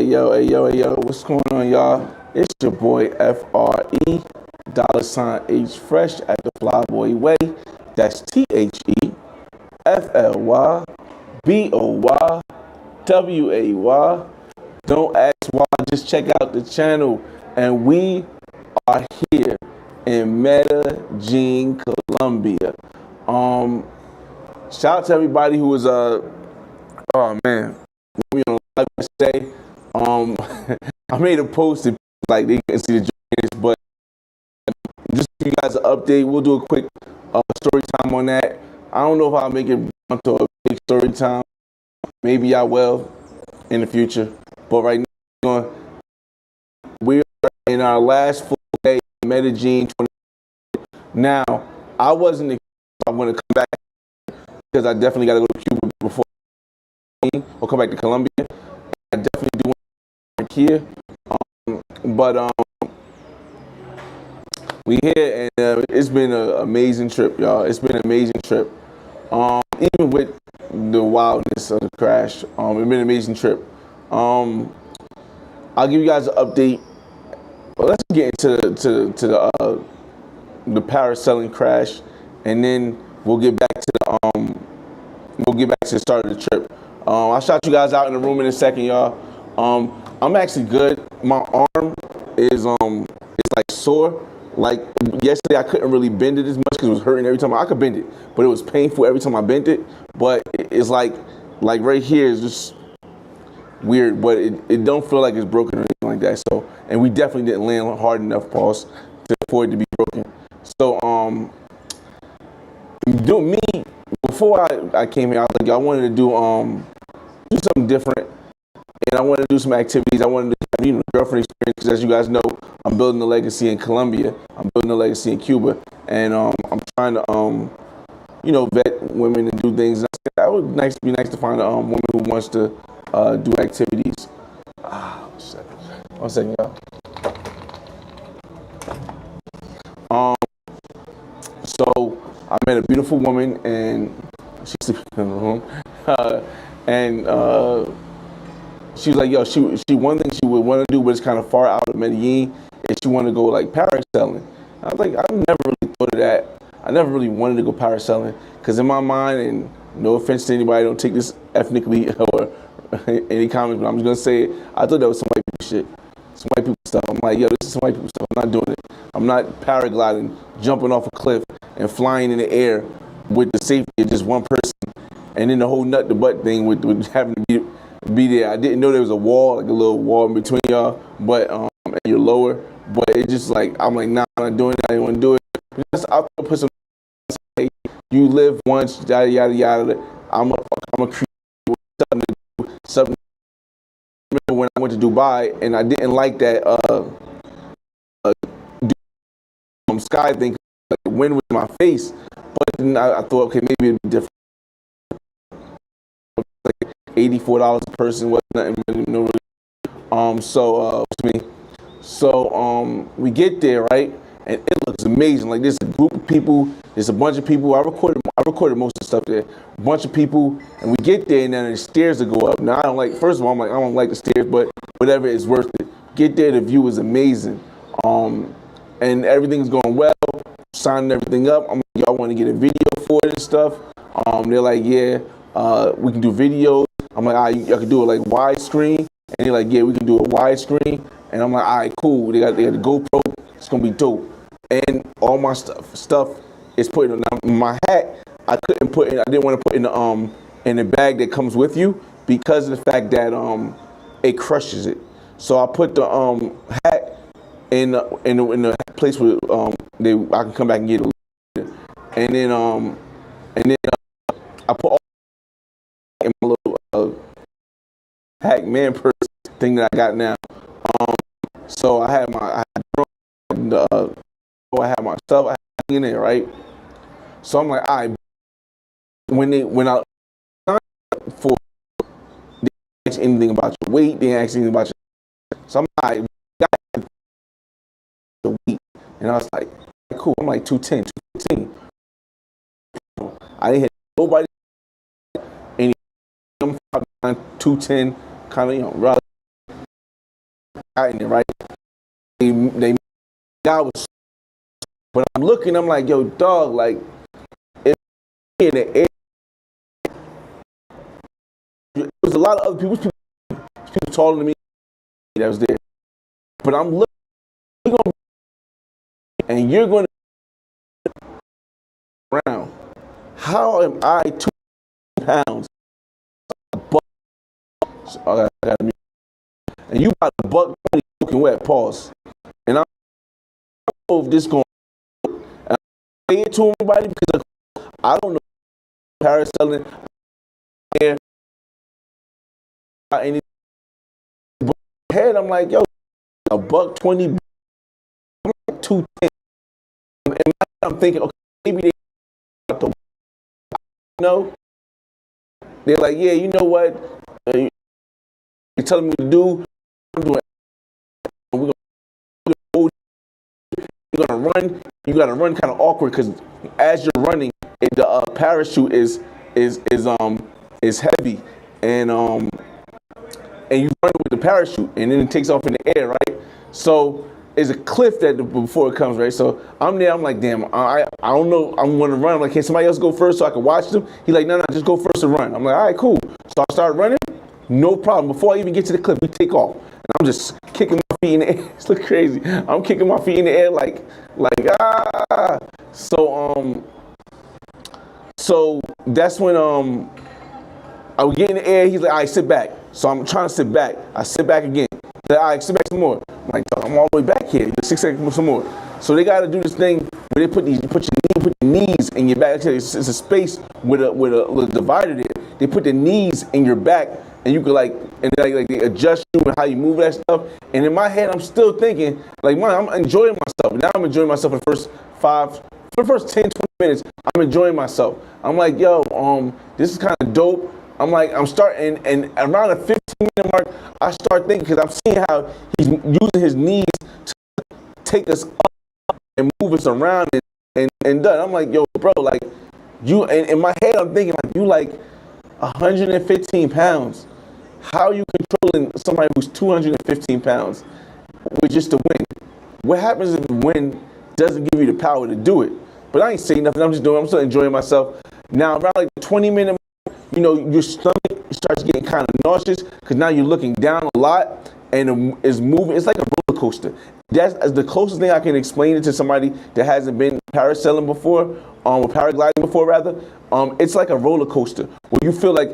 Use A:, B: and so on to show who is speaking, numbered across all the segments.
A: Hey yo, what's going on, y'all? It's your boy FRE, $H Fresh at the Flyboy Way. That's THEFLYBOYWAY. Don't ask why, just check out the channel. And we are here in Medellin, Colombia. Shout out to everybody who was oh man, we on live today. I made a post that like they can see the joints, but just to give you guys an update. We'll do a quick story time on that. I don't know if I'll make it onto a big story time. Maybe I will in the future, but right now we're in our last full day in Medellin. Now I wasn't expecting I'm going to come back because I definitely got to go to Cuba before or come back to Colombia. I definitely do want to work here, but we here and it's been an amazing trip, y'all. It's been an amazing trip. Even with the wildness of the crash, it's been an amazing trip. I'll give you guys an update. Well, let's get into the parasailing crash, and then we'll get back to the start of the trip. I'll shout you guys out in the room in a second, y'all. I'm actually good. My arm is it's like sore. Like yesterday, I couldn't really bend it as much because it was hurting every time. I could bend it, but it was painful every time I bent it. But it's like right here is just weird, but it don't feel like it's broken or anything like that. So, and we definitely didn't land hard enough, pause, for it to be broken. So, before I came here, I was like, I wanted to do something different, and I wanted to do some activities. I wanted to have, girlfriend experience, because as you guys know, I'm building a legacy in Colombia. I'm building a legacy in Cuba, and I'm trying to vet women and do things. And that would be nice to find a woman who wants to do activities. One second, y'all. So I met a beautiful woman, and she's sleeping in the room, and she was like, yo, she one thing she would want to do, but it's kind of far out of Medellin, is she wanted to go like parasailing. I was like, I never really thought of that. I never really wanted to go parasailing, because in my mind, and no offense to anybody, don't take this ethnically or any comments, but I'm just gonna say it, I thought that was some white people shit. Some white people stuff. I'm like, yo, this is some white people stuff. I'm not doing it. I'm not paragliding, jumping off a cliff and flying in the air with the safety of just one person, and then the whole nut to butt thing with having to be there. I didn't know there was a wall, like a little wall in between y'all, but and you're lower. But it just like, I'm like, nah, I'm not doing it. I didn't want to do it. I'll put some. You live once, yada yada yada. I'm a creator. Something. When I went to Dubai, and I didn't like that sky thing. Like, the wind was in my face, but then I thought, okay, maybe it'd be different. Like $84 a person, wasn't nothing really, no really. So we get there, right, and it looks amazing. Like, there's a group of people, there's a bunch of people. I recorded most of the stuff there. A bunch of people, and we get there, and then there's stairs to go up. Now I don't like. First of all, I'm like, I don't like the stairs, but whatever, it's worth it. Get there, the view is amazing, and everything's going well. Signing everything up. I'm like, y'all want to get a video for it and stuff? They're like, yeah, we can do videos. I'm like, y'all can do it like widescreen, and they're like, yeah, we can do it widescreen. And I'm like, all right, cool. They got the GoPro. It's gonna be dope. And all my stuff is put in my hat. I couldn't put in. I didn't want to put in the bag that comes with you, because of the fact that it crushes it. So I put the hat in the place where I can come back and get it. And then I put all in my little hack man purse thing that I got now. So I had my stuff in there, right? So I'm like, all right. When I signed up for, they didn't ask anything about your weight, they didn't ask anything about your. So I'm like, the weight, and I was like, cool. I'm like 210, 215. I didn't hit nobody. Any 210, kind of, rather got in there, right? They guy was, but I'm looking, I'm like, yo, dog, like, if in the air, there was a lot of other people taller than me that was there. But I'm looking, and you're going to around. How am I 2 pounds? And you about a buck soaking wet, pause. And I don't know if this going to, and I say it to everybody because I don't know parasailing air anything. But in my head, I'm like, yo, a buck 20, I'm like 210. And I'm thinking, okay, maybe they got the, no. They're like, yeah, you know what? You're telling me to do. I'm doing. You're gonna run. You gotta run kind of awkward because as you're running, the parachute is heavy, and you run with the parachute, and then it takes off in the air, right? So there's a cliff that before it comes, right? So I'm there. I'm like, damn, I don't know. I'm gonna run. I'm like, can somebody else go first so I can watch them? He's like, no, just go first and run. I'm like, all right, cool. So I start running. No problem. Before I even get to the cliff, we take off. And I'm just kicking my feet in the air. It's look crazy. I'm kicking my feet in the air like ah. So that's when I would get in the air. He's like, all right, sit back. So I'm trying to sit back. I sit back again. He's like, all right, sit back some more. I'm like, I'm all the way back here. 6 seconds some more. So they got to do this thing where they put your knees in your back. It's a space with a divider there. They put the knees in your back. And you could like they adjust you and how you move that stuff. And in my head, I'm still thinking, like, man, I'm enjoying myself. Now I'm enjoying myself for the first 10, 20 minutes, I'm enjoying myself. I'm like, yo, this is kind of dope. I'm like, I'm starting, and around the 15-minute mark, I start thinking, because I'm seeing how he's using his knees to take us up and move us around and done. I'm like, yo, bro, like, you, and in my head, I'm thinking, like, you like 115 pounds. How are you controlling somebody who's 215 pounds with just the wind? What happens if the wind doesn't give you the power to do it? But I ain't saying nothing. I'm still enjoying myself. Now, around like the 20-minute, your stomach starts getting kind of nauseous because now you're looking down a lot and it's moving. It's like a roller coaster. That's the closest thing I can explain it to somebody that hasn't been parasailing before, or paragliding before rather. It's like a roller coaster where you feel like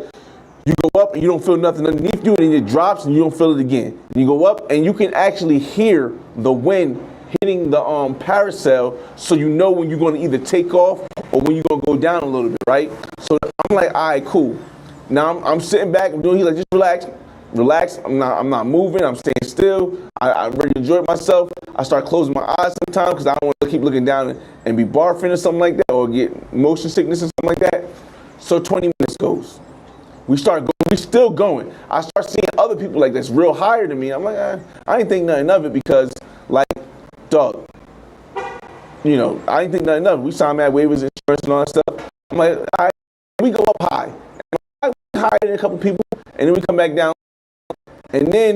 A: you go up and you don't feel nothing underneath you, and then it drops and you don't feel it again. And you go up and you can actually hear the wind hitting the parasail, so you know when you're going to either take off or when you're going to go down a little bit, right? So I'm like, all right, cool. Now I'm sitting back. He's like, just relax. I'm not moving. I'm staying still. I really enjoyed myself. I start closing my eyes sometimes because I don't want to keep looking down and be barfing or something like that, or get motion sickness or something like that. So 20 minutes goes. We still going. I start seeing other people like that's real higher than me. I'm like, I ain't think nothing of it because, like, dog, I ain't think nothing of it. We signed mad waivers, insurance, and all that stuff. I'm like, all right, we go up high. And I higher than a couple people, and then we come back down, and then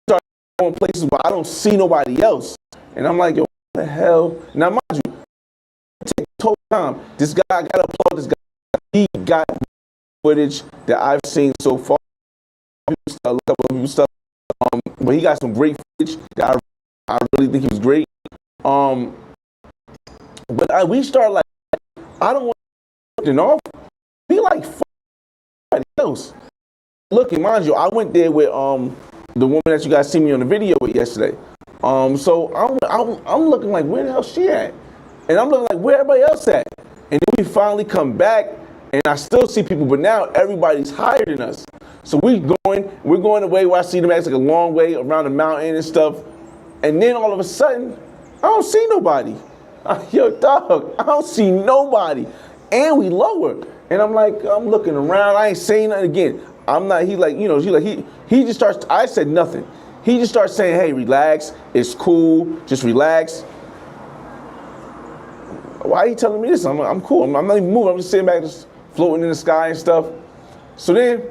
A: start going places where I don't see nobody else. And I'm like, yo, what the hell? Now, mind you, take the total time. This guy, I gotta applaud this guy. He got footage that I've seen so far. A couple of people stuff, but he got some great footage that I really think he was great. But we start like, I don't want to off. Be like somebody else. Look, and mind you, I went there with the woman that you guys see me on the video with yesterday. So I'm looking like, where the hell she at? And I'm looking like, where everybody else at? And then we finally come back, and I still see people, but now everybody's higher than us. So we're going the way where I see them at, like a long way around the mountain and stuff. And then all of a sudden, I don't see nobody. Yo, dog, I don't see nobody. And we lower. And I'm like, I'm looking around. I ain't saying nothing again. I'm not, he just starts, I said nothing. He just starts saying, hey, relax. It's cool. Just relax. Why are you telling me this? I'm cool. I'm not even moving. I'm just sitting back, just floating in the sky and stuff. So then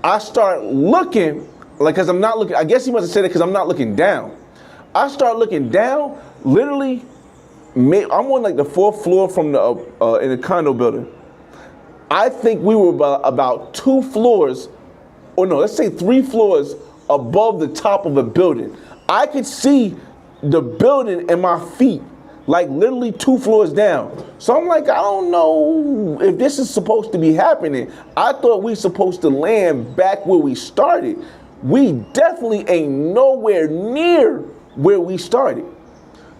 A: I start looking like, cause I'm not looking, I guess he must have said it cause I'm not looking down. I start looking down, literally, I'm on like the 4th floor from the, in a condo building. I think we were about 2 floors, or no, let's say 3 floors above the top of a building. I could see the building and my feet, like literally 2 floors down. So I'm like, I don't know if this is supposed to be happening. I thought we supposed to land back where we started. We definitely ain't nowhere near where we started.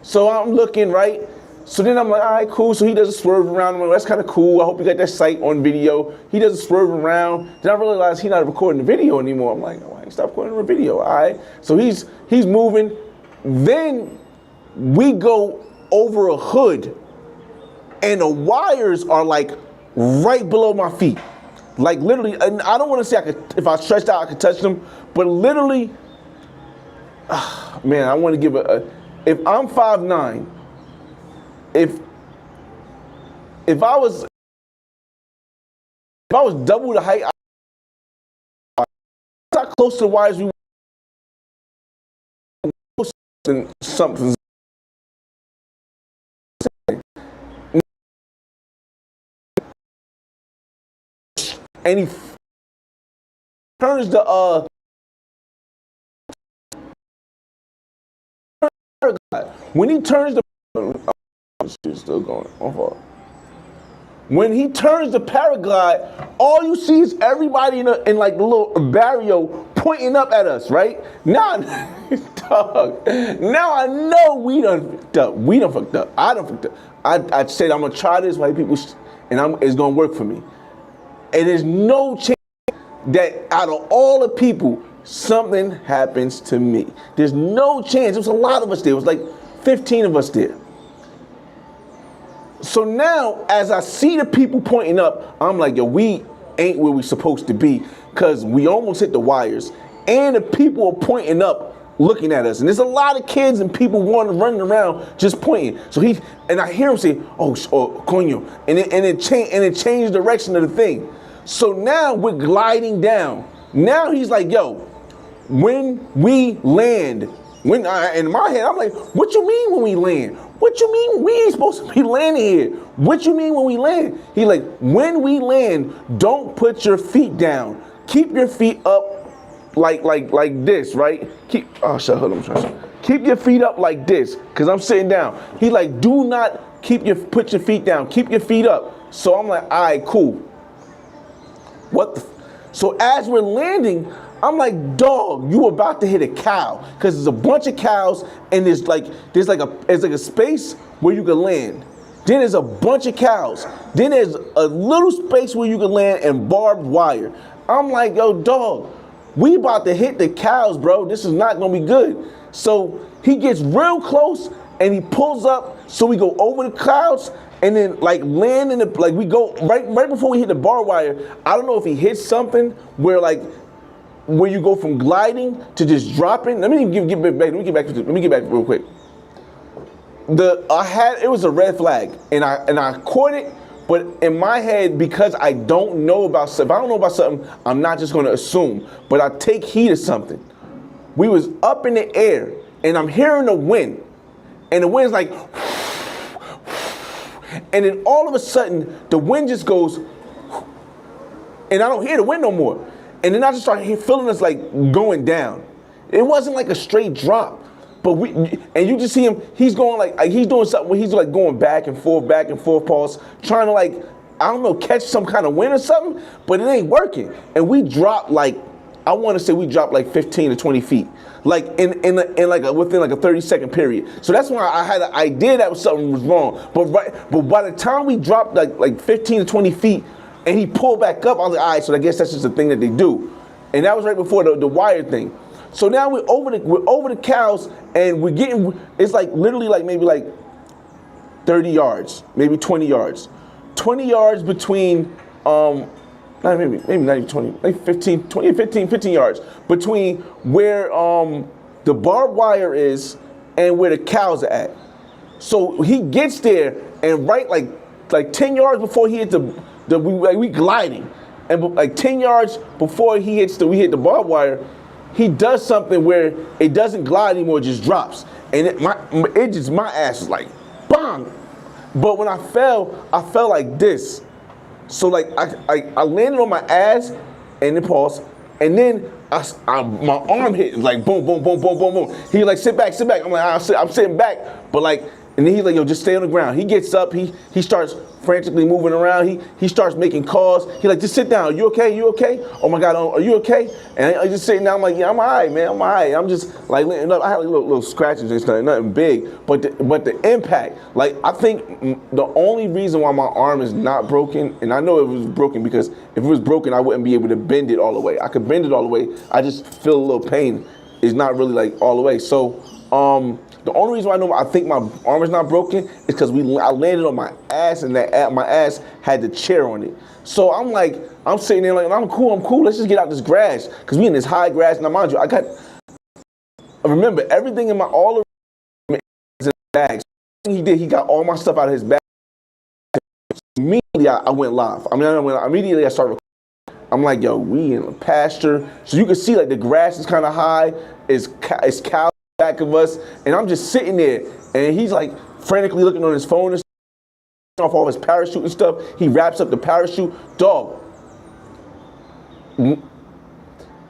A: So I'm looking, right? So then I'm like, all right, cool. So he does a swerve around. I'm like, that's kind of cool. I hope you got that sight on video. He does a swerve around. Then I realized he's not recording the video anymore. I'm like, why stop recording the video? All right. So he's moving. Then we go over a hood, and the wires are like right below my feet. Like literally, and I don't want to say I could, if I stretched out, I could touch them, but literally, man, I want to give if I'm 5'9", if I was double the height, how close to the wires we were, something. And he turns the when he turns the still going off. When he turns the paraglide, all you see is everybody in like the little barrio pointing up at us, right? Now, dog, now I know we done fucked up. We done fucked up. I done fucked up. I said I'm gonna try this white people, and it's gonna work for me. And there's no chance that out of all the people, something happens to me. There's no chance. There was a lot of us there. It was like 15 of us there. So now, as I see the people pointing up, I'm like, yo, we ain't where we supposed to be, because we almost hit the wires. And the people are pointing up, looking at us. And there's a lot of kids and people running around just pointing. So and I hear him say, oh coño. And it changed the direction of the thing. So now we're gliding down. Now he's like, yo, when we land, in my head, I'm like, what you mean when we land? What you mean we ain't supposed to be landing here? What you mean when we land? He like, when we land, don't put your feet down. Keep your feet up like this, right? Keep your feet up like this, because I'm sitting down. He like, do not put your feet down. Keep your feet up. So I'm like, all right, cool. So as we're landing, I'm like, dog, you about to hit a cow, because there's a bunch of cows, and there's like a space where you can land. Then there's a bunch of cows. Then there's a little space where you can land and barbed wire. I'm like, yo, dog, we about to hit the cows, bro. This is not gonna be good. So he gets real close and he pulls up. So we go over the clouds and then like land in the, like we go right before we hit the barbed wire. I don't know if he hits something where you go from gliding to just dropping. Let me get back real quick. It was a red flag, and I caught it, but in my head, because I don't know about stuff, if I don't know about something, I'm not just gonna assume, but I take heed of something. We was up in the air, and I'm hearing the wind, and the wind's like, and then all of a sudden, the wind just goes, and I don't hear the wind no more. And then I just start feeling us like going down. It wasn't like a straight drop, but and you just see him, he's going like he's doing something where he's like going back and forth, pulse, trying to like, I don't know, catch some kind of wind or something, but it ain't working. And we dropped like, I want to say we dropped like 15 to 20 feet, like within like a 30-second period. So that's why I had an idea that something was wrong. But by the time we dropped like 15 to 20 feet, and he pulled back up, I was like, all right, so I guess that's just a thing that they do. And that was right before the wire thing. So now we're over the cows, and it's like literally like maybe like 30 yards, maybe 20 yards. 20 yards between, maybe not even 20, like 15 yards between where the barbed wire is and where the cows are at. So he gets there, and right like 10 yards before he hits we gliding, and like 10 yards before we hit the barbed wire, he does something where it doesn't glide anymore, it just drops. And my ass was like, bang. But when I fell like this. So like I landed on my ass and then pause, and then my arm hit like boom, boom, boom, boom, boom, boom. He like sit back. I'm like I'm sitting back, but like, and then he's like, yo, just stay on the ground. He gets up, he starts frantically moving around. He starts making calls. He like, just sit down. You okay? You okay? Oh my God, are you okay? And I just sitting down. I'm like, yeah, I'm all right, man. I'm all right. I'm just like, I had like little scratches and stuff, nothing big. But the impact, like, I think the only reason why my arm is not broken, and I know it was broken because if it was broken, I wouldn't be able to bend it all the way. I could bend it all the way. I just feel a little pain. It's not really like all the way. So, the only reason why I think my arm is not broken is because I landed on my ass, and my ass had the chair on it. So I'm sitting there like, I'm cool. Let's just get out this grass, because we in this high grass. Now mind you, remember everything in all of is in the bag. So he got all my stuff out of his bag. Immediately I went live. Immediately I started. I'm like, yo, we in a pasture, so you can see like the grass is kind of high. It's cow back of us, and I'm just sitting there, and he's like frantically looking on his phone and off all his parachute and stuff. He wraps up the parachute. Dog,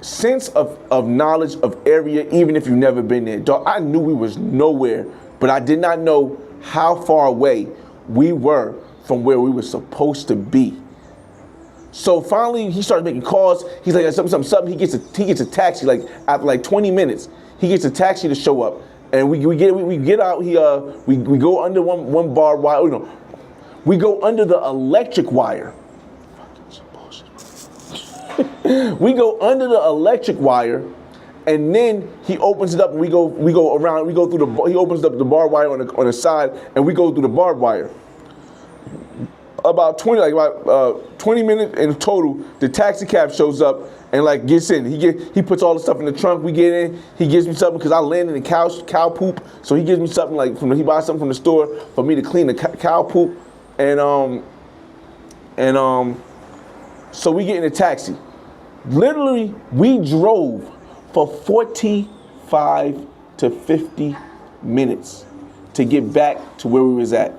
A: sense of knowledge of area, even if you've never been there. Dog, I knew we was nowhere, but I did not know how far away we were from where we were supposed to be. So finally, he starts making calls. He's like, something. He gets a taxi. Like after like 20 minutes, he gets a taxi to show up, and we get out. We go under one barbed wire. No, we go under the electric wire. We go under the electric wire, and then he opens it up, and we go around. We go through he opens up the barbed wire on the side, and we go through the barbed wire. About 20 minutes in total, the taxi cab shows up and like gets in. He puts all the stuff in the trunk. We get in. He gives me something because I landed in cow poop. So he gives me something like he buys something from the store for me to clean the cow poop. And so we get in a taxi. Literally, we drove for 45 to 50 minutes to get back to where we was at.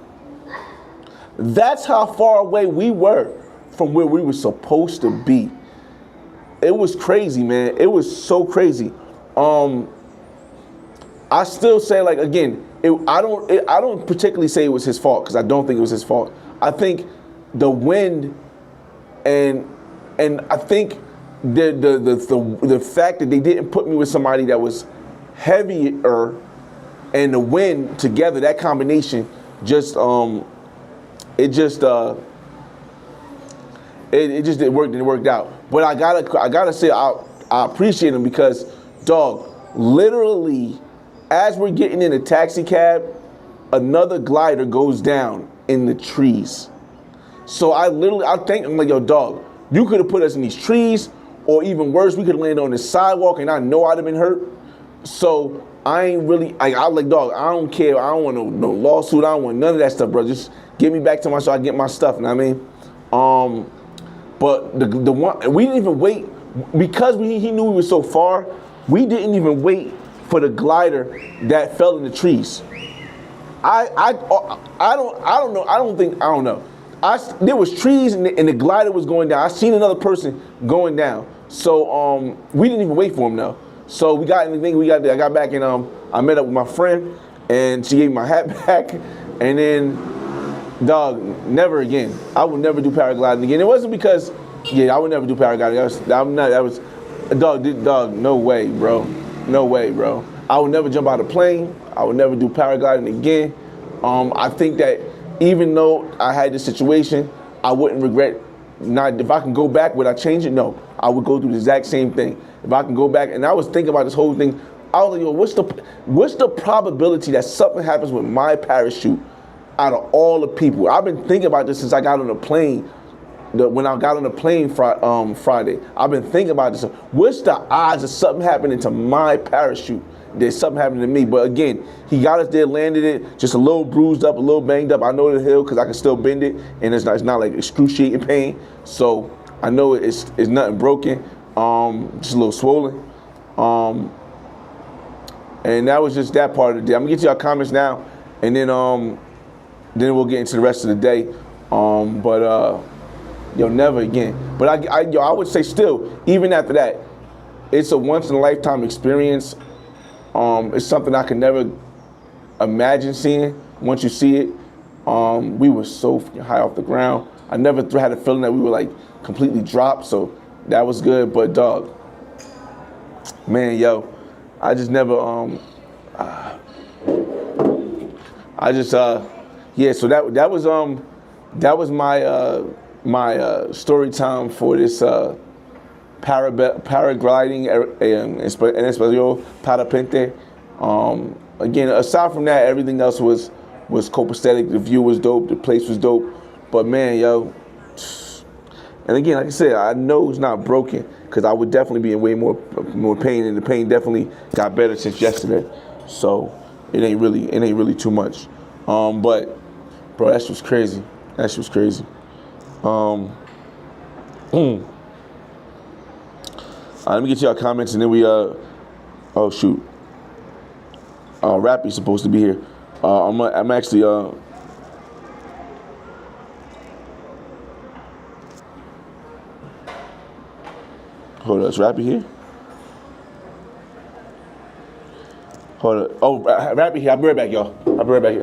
A: That's how far away we were from where we were supposed to be. It was crazy, man. It was so crazy. I still say, like, again, I don't particularly say it was his fault, because I don't think it was his fault. I think the wind and I think the fact that they didn't put me with somebody that was heavier and the wind together, that combination just it just didn't work out. But I gotta say I appreciate him, because, dog, literally as we're getting in a taxi cab, another glider goes down in the trees. So I'm like, yo, dog, you could have put us in these trees, or even worse, we could have landed on the sidewalk, and I know I'd have been hurt. So I ain't really, I like, dog, I don't care. I don't want no lawsuit. I don't want none of that stuff, bro. Just get me back to so I get my stuff, you know what I mean? But the one, we didn't even wait, because he knew we were so far, we didn't even wait for the glider that fell in the trees. I don't know. There was trees and the glider was going down. I seen another person going down. So we didn't even wait for him though. So we got anything, I got back, and I met up with my friend, and she gave me my hat back, and then, dog, never again. I would never do paragliding again. It wasn't because, I would never do paragliding. Dog, no way, bro. No way, bro. I would never jump out of a plane. I would never do paragliding again. I think that even though I had this situation, I wouldn't regret not. If I can go back, would I change it? No. I would go through the exact same thing. If I can go back, and I was thinking about this whole thing, I was like, yo, what's the probability that something happens with my parachute out of all the people? I've been thinking about this since I got on the plane. When I got on the plane Friday, I've been thinking about this. What's the odds of something happening to my parachute? There's something happening to me. But again, he got us there, landed it, just a little bruised up, a little banged up. I know the hill because I can still bend it, and it's not like excruciating pain. So I know it's nothing broken, just a little swollen. And that was just that part of the day. I'm gonna get to y'all comments now, and then we'll get into the rest of the day. Yo, never again. But I would say still, even after that, it's a once in a lifetime experience. It's something I could never imagine seeing. Once you see it, we were so high off the ground. I never had a feeling that we were like completely dropped. So that was good. But dog, man, yo, I just never. Yeah. So that was my story time for this paragliding en español parapente. Again, aside from that, everything else was copacetic. The view was dope. The place was dope. But man, yo, and again, like I said, I know it's not broken because I would definitely be in way more pain, and the pain definitely got better since yesterday. So it ain't really too much. But bro, that shit was crazy. That shit was crazy. Let me get to y'all comments, and then we oh shoot. Rappy's supposed to be here. I'm actually hold on, is Rappy here? Hold on. Oh, Rappy here. I'll be right back, y'all. I'll be right back.